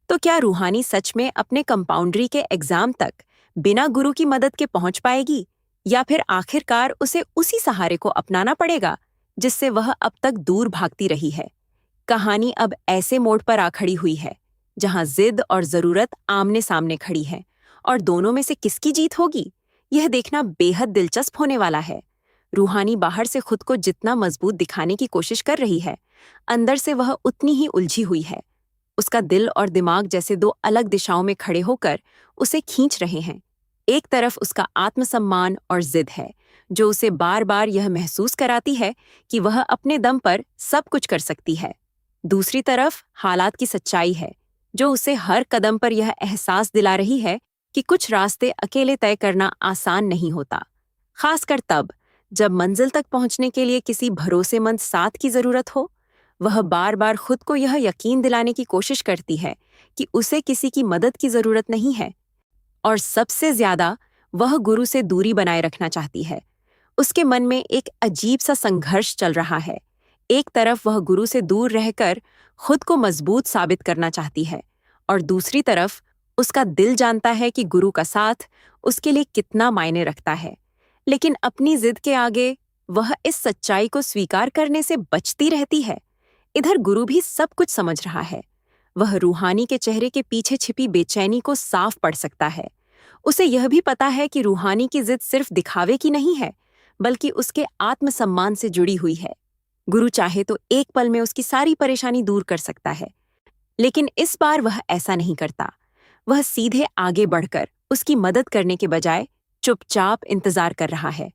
तो क्या रूहानी सच में अपने कंपाउंड्री के एग्जाम तक बिना गुरु की मदद के पहुंच पाएगी, या फिर आखिरकार उसे उसी सहारे को अपनाना पड़ेगा जिससे वह अब तक दूर भागती रही है? कहानी अब ऐसे मोड़ पर आ खड़ी हुई है जहां जिद और जरूरत आमने सामने खड़ी है, और दोनों में से किसकी जीत होगी, यह देखना बेहद दिलचस्प होने वाला है। रूहानी बाहर से खुद को जितना मजबूत दिखाने की कोशिश कर रही है, अंदर से वह उतनी ही उलझी हुई है। उसका दिल और दिमाग जैसे दो अलग दिशाओं में खड़े होकर उसे खींच रहे हैं। एक तरफ उसका आत्मसम्मान और जिद है, जो उसे बार बार यह महसूस कराती है कि वह अपने दम पर सब कुछ कर सकती है। दूसरी तरफ हालात की सच्चाई है, जो उसे हर कदम पर यह एहसास दिला रही है कि कुछ रास्ते अकेले तय करना आसान नहीं होता, खासकर तब जब मंजिल तक पहुंचने के लिए किसी भरोसेमंद साथ की जरूरत हो। वह बार बार खुद को यह यकीन दिलाने की कोशिश करती है कि उसे किसी की मदद की जरूरत नहीं है, और सबसे ज्यादा वह गुरु से दूरी बनाए रखना चाहती है। उसके मन में एक अजीब सा संघर्ष चल रहा है। एक तरफ वह गुरु से दूर रहकर खुद को मजबूत साबित करना चाहती है, और दूसरी तरफ उसका दिल जानता है कि गुरु का साथ उसके लिए कितना मायने रखता है। लेकिन अपनी जिद के आगे वह इस सच्चाई को स्वीकार करने से बचती रहती है। इधर गुरु भी सब कुछ समझ रहा है। वह रूहानी के चेहरे के पीछे छिपी बेचैनी को साफ पढ़ सकता है। उसे यह भी पता है कि रूहानी की जिद सिर्फ दिखावे की नहीं है, बल्कि उसके आत्मसम्मान से जुड़ी हुई है। गुरु चाहे तो एक पल में उसकी सारी परेशानी दूर कर सकता है, लेकिन इस बार वह ऐसा नहीं करता। वह सीधे आगे बढ़कर उसकी मदद करने के बजाय चुपचाप इंतजार कर रहा है।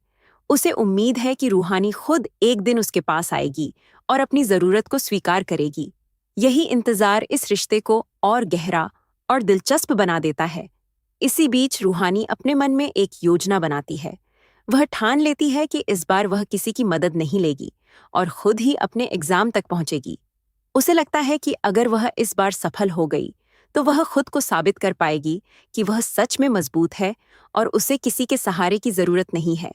उसे उम्मीद है कि रूहानी खुद एक दिन उसके पास आएगी और अपनी जरूरत को स्वीकार करेगी। यही इंतजार इस रिश्ते को और गहरा और दिलचस्प बना देता है। इसी बीच रूहानी अपने मन में एक योजना बनाती है। वह ठान लेती है कि इस बार वह किसी की मदद नहीं लेगी और खुद ही अपने एग्जाम तक पहुंचेगी। उसे लगता है कि अगर वह इस बार सफल हो गई तो वह खुद को साबित कर पाएगी कि वह सच में मजबूत है और उसे किसी के सहारे की जरूरत नहीं है।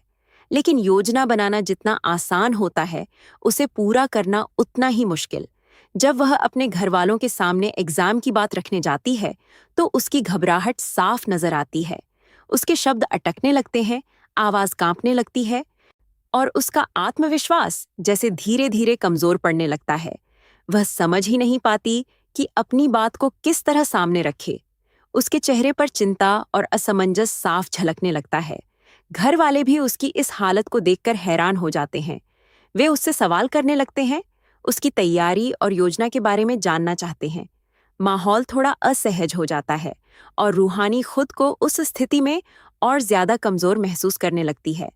लेकिन योजना बनाना जितना आसान होता है, उसे पूरा करना उतना ही मुश्किल। जब वह अपने घर वालों के सामने एग्जाम की बात रखने जाती है, तो उसकी घबराहट साफ नजर आती है। उसके शब्द अटकने लगते हैं, आवाज कांपने लगती है, और उसका आत्मविश्वास जैसे धीरे धीरे कमजोर पड़ने लगता है। वह समझ ही नहीं पाती कि अपनी बात को किस तरह सामने रखे। उसके चेहरे पर चिंता और असमंजस साफ झलकने लगता है। घर वाले भी उसकी इस हालत को देखकर हैरान हो जाते हैं। वे उससे सवाल करने लगते हैं, उसकी तैयारी और योजना के बारे में जानना चाहते हैं। माहौल थोड़ा असहज हो जाता है, और रूहानी खुद को उस स्थिति में और ज्यादा कमजोर महसूस करने लगती है।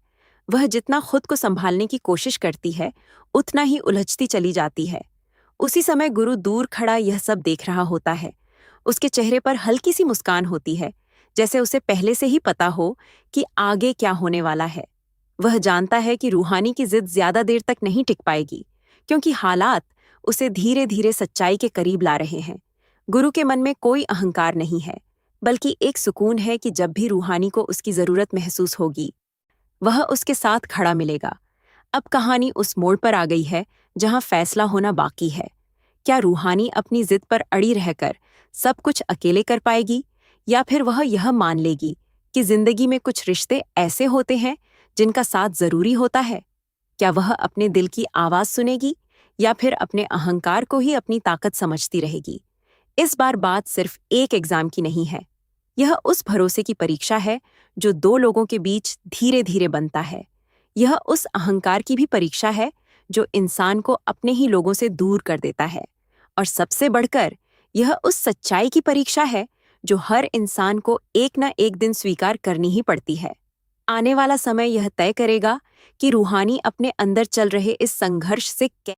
वह जितना खुद को संभालने की कोशिश करती है, उतना ही उलझती चली जाती है। उसी समय गुरु दूर खड़ा यह सब देख रहा होता है। उसके चेहरे पर हल्की सी मुस्कान होती है, जैसे उसे पहले से ही पता हो कि आगे क्या होने वाला है। वह जानता है कि रूहानी की जिद ज्यादा देर तक नहीं टिक पाएगी, क्योंकि हालात उसे धीरे धीरे सच्चाई के करीब ला रहे हैं। गुरु के मन में कोई अहंकार नहीं है, बल्कि एक सुकून है कि जब भी रूहानी को उसकी जरूरत महसूस होगी, वह उसके साथ खड़ा मिलेगा। अब कहानी उस मोड़ पर आ गई है जहां फैसला होना बाकी है। क्या रूहानी अपनी जिद पर अड़ी रहकर सब कुछ अकेले कर पाएगी, या फिर वह यह मान लेगी कि जिंदगी में कुछ रिश्ते ऐसे होते हैं जिनका साथ जरूरी होता है? क्या वह अपने दिल की आवाज सुनेगी, या फिर अपने अहंकार को ही अपनी ताकत समझती रहेगी? इस बार बात सिर्फ एक एग्जाम की नहीं है। यह उस भरोसे की परीक्षा है जो दो लोगों के बीच धीरे धीरे बनता है। यह उस अहंकार की भी परीक्षा है जो इंसान को अपने ही लोगों से दूर कर देता है। और सबसे बढ़कर यह उस सच्चाई की परीक्षा है जो हर इंसान को एक न एक दिन स्वीकार करनी ही पड़ती है। आने वाला समय यह तय करेगा कि रूहानी अपने अंदर चल रहे इस संघर्ष से